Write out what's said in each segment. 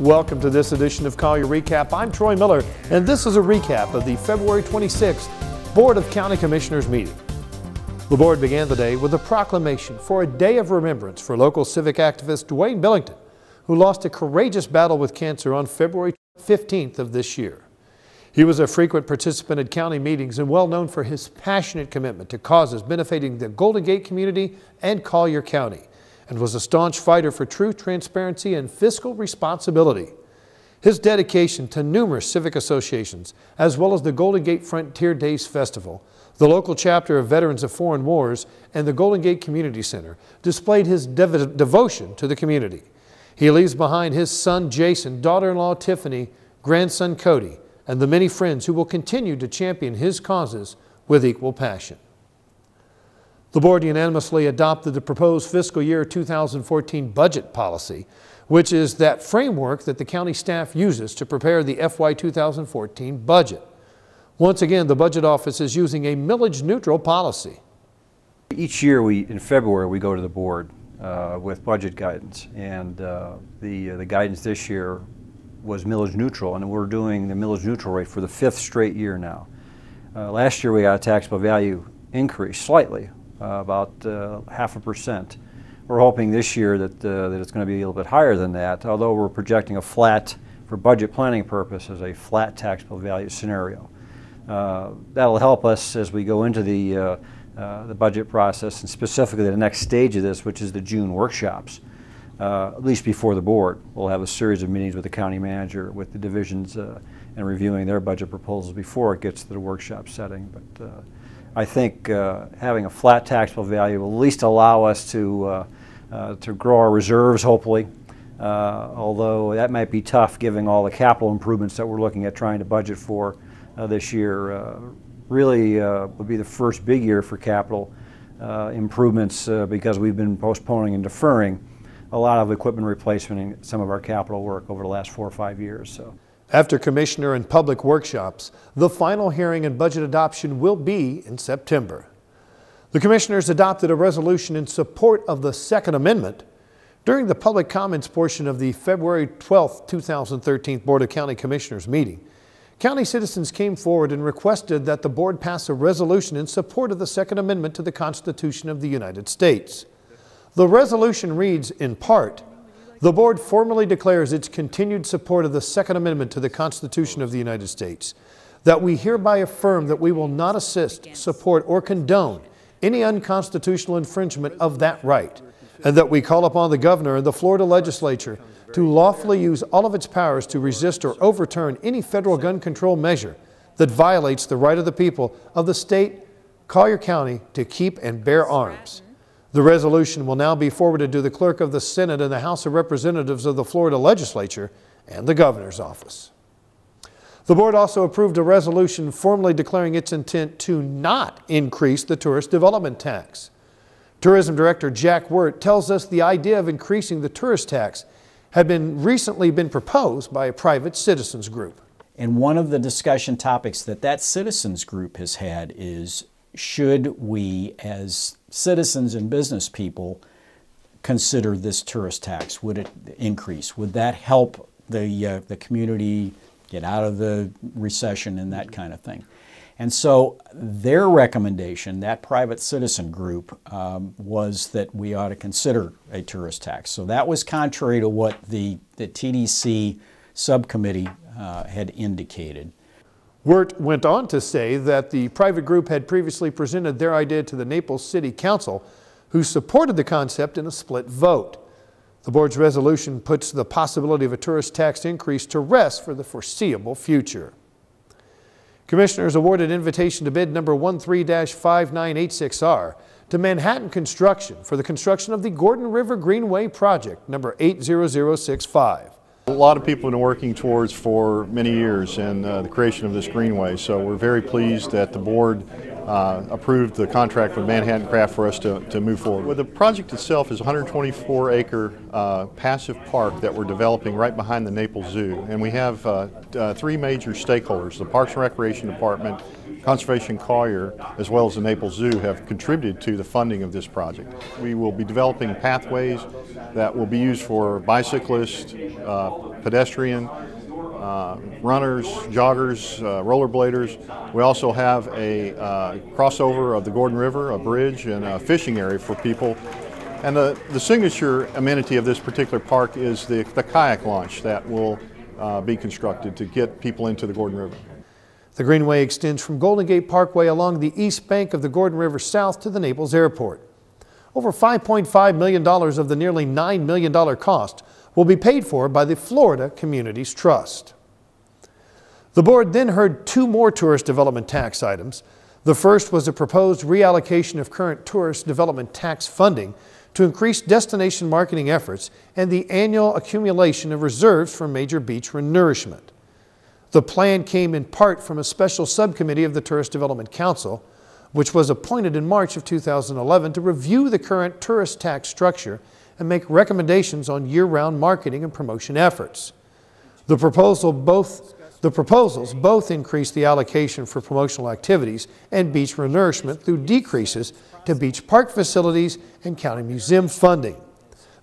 Welcome to this edition of Collier Recap. I'm Troy Miller, and this is a recap of the February 26th Board of County Commissioners meeting. The board began the day with a proclamation for a day of remembrance for local civic activist Dwayne Billington, who lost a courageous battle with cancer on February 15th of this year. He was a frequent participant at county meetings and well known for his passionate commitment to causes benefiting the Golden Gate community and Collier County, and was a staunch fighter for truth, transparency, and fiscal responsibility. His dedication to numerous civic associations, as well as the Golden Gate Frontier Days Festival, the local chapter of Veterans of Foreign Wars, and the Golden Gate Community Center, displayed his devotion to the community. He leaves behind his son Jason, daughter-in-law Tiffany, grandson Cody, and the many friends who will continue to champion his causes with equal passion. The board unanimously adopted the proposed fiscal year 2014 budget policy, which is that framework that the county staff uses to prepare the FY 2014 budget. Once again, the budget office is using a millage-neutral policy. Each year, in February, we go to the board with budget guidance, and the guidance this year was millage neutral, and we're doing the millage neutral rate for the 5th straight year now. Last year we got a taxable value increase slightly, about 0.5%. We're hoping this year that it's going to be a little bit higher than that, although we're projecting a flat, for budget planning purposes, a flat taxable value scenario. That'll help us as we go into the budget process, and specifically the next stage of this, which is the June workshops. At least before the board. We'll have a series of meetings with the county manager, with the divisions, and reviewing their budget proposals before it gets to the workshop setting. But I think having a flat taxable value will at least allow us to grow our reserves, hopefully, although that might be tough given all the capital improvements that we're looking at trying to budget for this year. Really will be the first big year for capital improvements because we've been postponing and deferring a lot of equipment replacement in some of our capital work over the last 4 or 5 years. So, after commissioner and public workshops, the final hearing and budget adoption will be in September. The commissioners adopted a resolution in support of the Second Amendment. During the public comments portion of the February 12, 2013 Board of County Commissioners meeting, county citizens came forward and requested that the board pass a resolution in support of the Second Amendment to the Constitution of the United States. The resolution reads, in part, the board formally declares its continued support of the Second Amendment to the Constitution of the United States, that we hereby affirm that we will not assist, support, or condone any unconstitutional infringement of that right, and that we call upon the governor and the Florida legislature to lawfully use all of its powers to resist or overturn any federal gun control measure that violates the right of the people of the state, Collier County, to keep and bear arms. The resolution will now be forwarded to the Clerk of the Senate and the House of Representatives of the Florida Legislature and the Governor's Office. The board also approved a resolution formally declaring its intent to not increase the tourist development tax. Tourism Director Jack Wirt tells us the idea of increasing the tourist tax had recently been proposed by a private citizens group. And one of the discussion topics that citizens group has had is, should we, as citizens and business people, consider this tourist tax? Would it increase? Would that help the community get out of the recession and that kind of thing? And so their recommendation, that private citizen group, was that we ought to consider a tourist tax. So that was contrary to what the TDC subcommittee had indicated. Wirt went on to say that the private group had previously presented their idea to the Naples City Council, who supported the concept in a split vote. The board's resolution puts the possibility of a tourist tax increase to rest for the foreseeable future. Commissioners awarded invitation to bid number 13-5986R to Manhattan Construction for the construction of the Gordon River Greenway project number 80065. A lot of people have been working towards for many years in the creation of this greenway, so we're very pleased that the board approved the contract with Manhattan Craft for us to move forward. Well, the project itself is a 124-acre passive park that we're developing right behind the Naples Zoo. And we have three major stakeholders: the Parks and Recreation Department, Conservation Collier, as well as the Naples Zoo have contributed to the funding of this project. We will be developing pathways that will be used for bicyclists, pedestrian, runners, joggers, rollerbladers. We also have a crossover of the Gordon River, a bridge, and a fishing area for people. And the signature amenity of this particular park is the kayak launch that will be constructed to get people into the Gordon River. The Greenway extends from Golden Gate Parkway along the east bank of the Gordon River south to the Naples Airport. Over $5.5 million of the nearly $9 million cost will be paid for by the Florida Communities Trust. The board then heard two more tourist development tax items. The first was a proposed reallocation of current tourist development tax funding to increase destination marketing efforts and the annual accumulation of reserves for major beach renourishment. The plan came in part from a special subcommittee of the Tourist Development Council, which was appointed in March of 2011 to review the current tourist tax structure and make recommendations on year-round marketing and promotion efforts. The proposals both increase the allocation for promotional activities and beach renourishment through decreases to beach park facilities and county museum funding.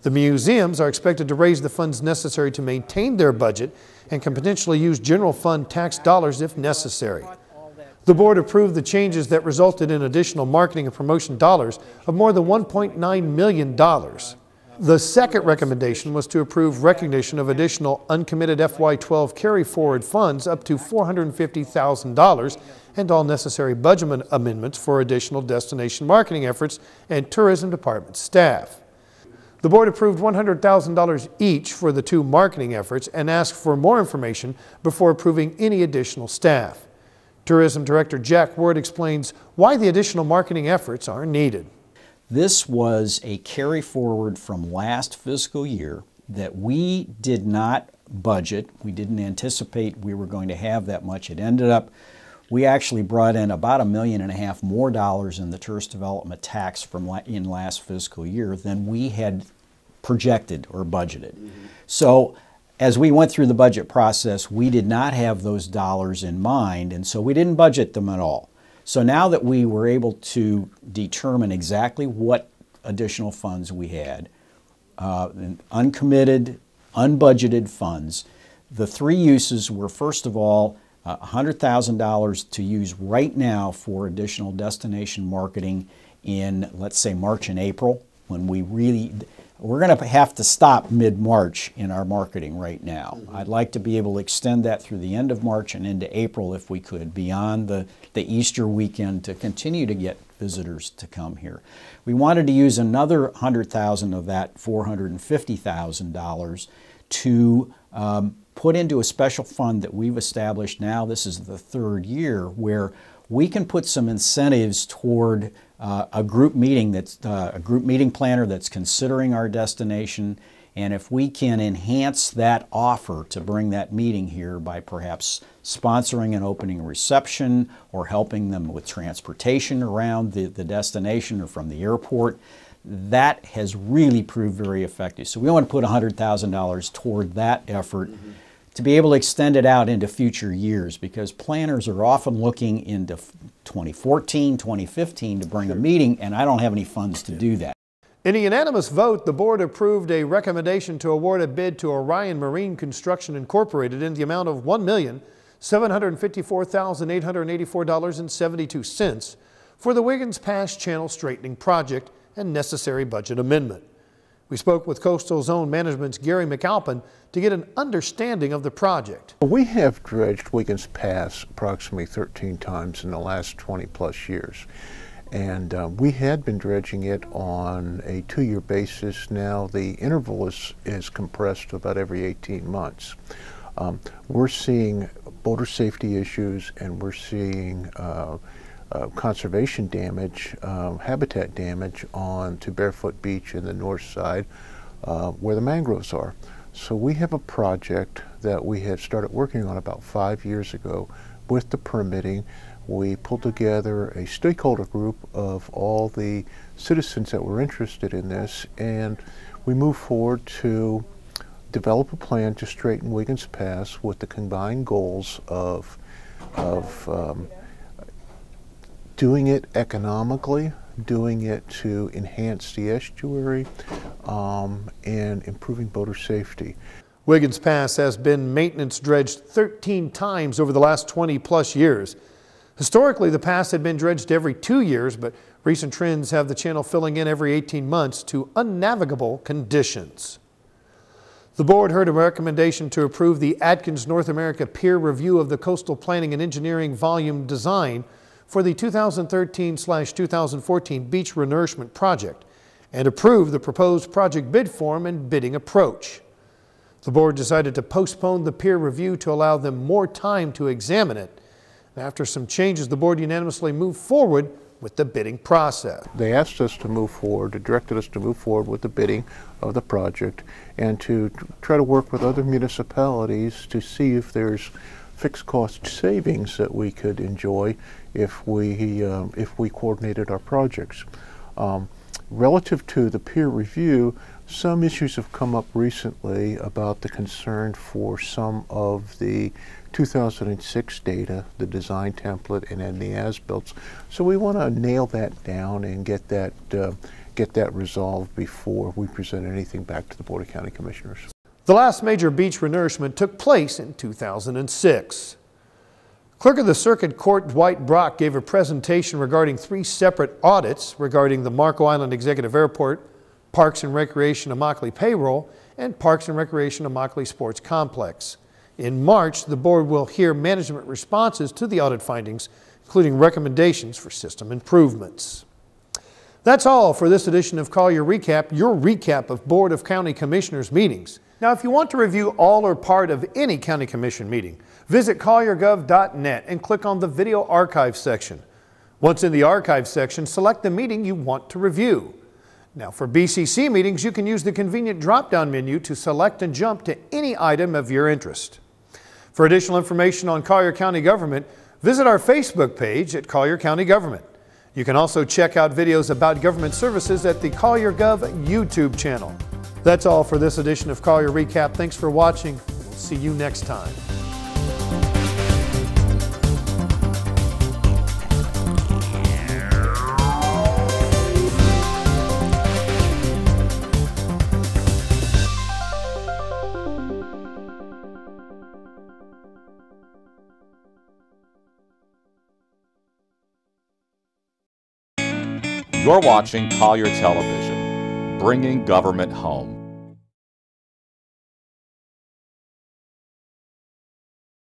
The museums are expected to raise the funds necessary to maintain their budget and can potentially use general fund tax dollars if necessary. The board approved the changes that resulted in additional marketing and promotion dollars of more than $1.9 million. The second recommendation was to approve recognition of additional uncommitted FY12 carry-forward funds up to $450,000 and all necessary budget amendments for additional destination marketing efforts and tourism department staff. The board approved $100,000 each for the two marketing efforts and asked for more information before approving any additional staff. Tourism Director Jack Ward explains why the additional marketing efforts are needed. This was a carry forward from last fiscal year that we did not budget. We didn't anticipate we were going to have that much. It ended up, we actually brought in about $1.5 million more in the tourist development tax in last fiscal year than we had projected or budgeted. So as we went through the budget process, we did not have those dollars in mind, and so we didn't budget them at all. So now that we were able to determine exactly what additional funds we had, uncommitted, unbudgeted funds, the three uses were, first of all, $100,000 to use right now for additional destination marketing in, let's say, March and April, when we're going to have to stop mid-March in our marketing right now. I'd like to be able to extend that through the end of March and into April if we could, beyond the Easter weekend, to continue to get visitors to come here. We wanted to use another $100,000 of that $450,000 to put into a special fund that we've established now. This is the third year where we can put some incentives toward a group meeting planner that's considering our destination, and if we can enhance that offer to bring that meeting here by perhaps sponsoring an opening reception or helping them with transportation around the destination or from the airport, that has really proved very effective. So we want to put $100,000 toward that effort to be able to extend it out into future years, because planners are often looking into 2014, 2015 to bring a meeting, and I don't have any funds to do that. In a unanimous vote, the board approved a recommendation to award a bid to Orion Marine Construction Incorporated in the amount of $1,754,884.72 for the Wiggins Pass Channel Straightening Project and necessary budget amendment. We spoke with Coastal Zone Management's Gary McAlpin to get an understanding of the project. We have dredged Wiggins Pass approximately 13 times in the last 20+ years. And we had been dredging it on a 2-year basis. Now the interval is compressed to about every 18 months. We're seeing boater safety issues, and we're seeing conservation damage, habitat damage on to Barefoot Beach in the north side where the mangroves are. So we have a project that we had started working on about 5 years ago with the permitting. we pulled together a stakeholder group of all the citizens that were interested in this, and we moved forward to develop a plan to straighten Wiggins Pass with the combined goals of doing it economically, doing it to enhance the estuary, and improving boater safety. Wiggins Pass has been maintenance dredged 13 times over the last 20+ years. Historically, the pass had been dredged every 2 years, but recent trends have the channel filling in every 18 months to unnavigable conditions. The board heard a recommendation to approve the Atkins North America peer review of the Coastal Planning and Engineering Volume Design for the 2013/2014 beach renourishment project and approve the proposed project bid form and bidding approach. The board decided to postpone the peer review to allow them more time to examine it. After some changes, the board unanimously moved forward with the bidding process. They asked us to move forward, directed us to move forward with the bidding of the project and to try to work with other municipalities to see if there's fixed cost savings that we could enjoy if we coordinated our projects. Relative to the peer review, some issues have come up recently about the concern for some of the 2006 data, the design template, and then the as-builts. So we want to nail that down and get that resolved before we present anything back to the Board of County Commissioners. The last major beach renourishment took place in 2006. Clerk of the Circuit Court Dwight Brock gave a presentation regarding 3 separate audits regarding the Marco Island Executive Airport, Parks and Recreation Immokalee Payroll, and Parks and Recreation Immokalee Sports Complex. In March, the board will hear management responses to the audit findings, including recommendations for system improvements. That's all for this edition of Collier Recap, your recap of Board of County Commissioners meetings. Now, if you want to review all or part of any county commission meeting, visit colliergov.net and click on the video archive section. Once in the archive section, select the meeting you want to review. Now, for BCC meetings, you can use the convenient drop-down menu to select and jump to any item of your interest. For additional information on Collier County Government, visit our Facebook page at Collier County Government. You can also check out videos about government services at the Collier Gov YouTube channel. That's all for this edition of Collier Recap. Thanks for watching. We'll see you next time. You're watching Collier Television, bringing government home.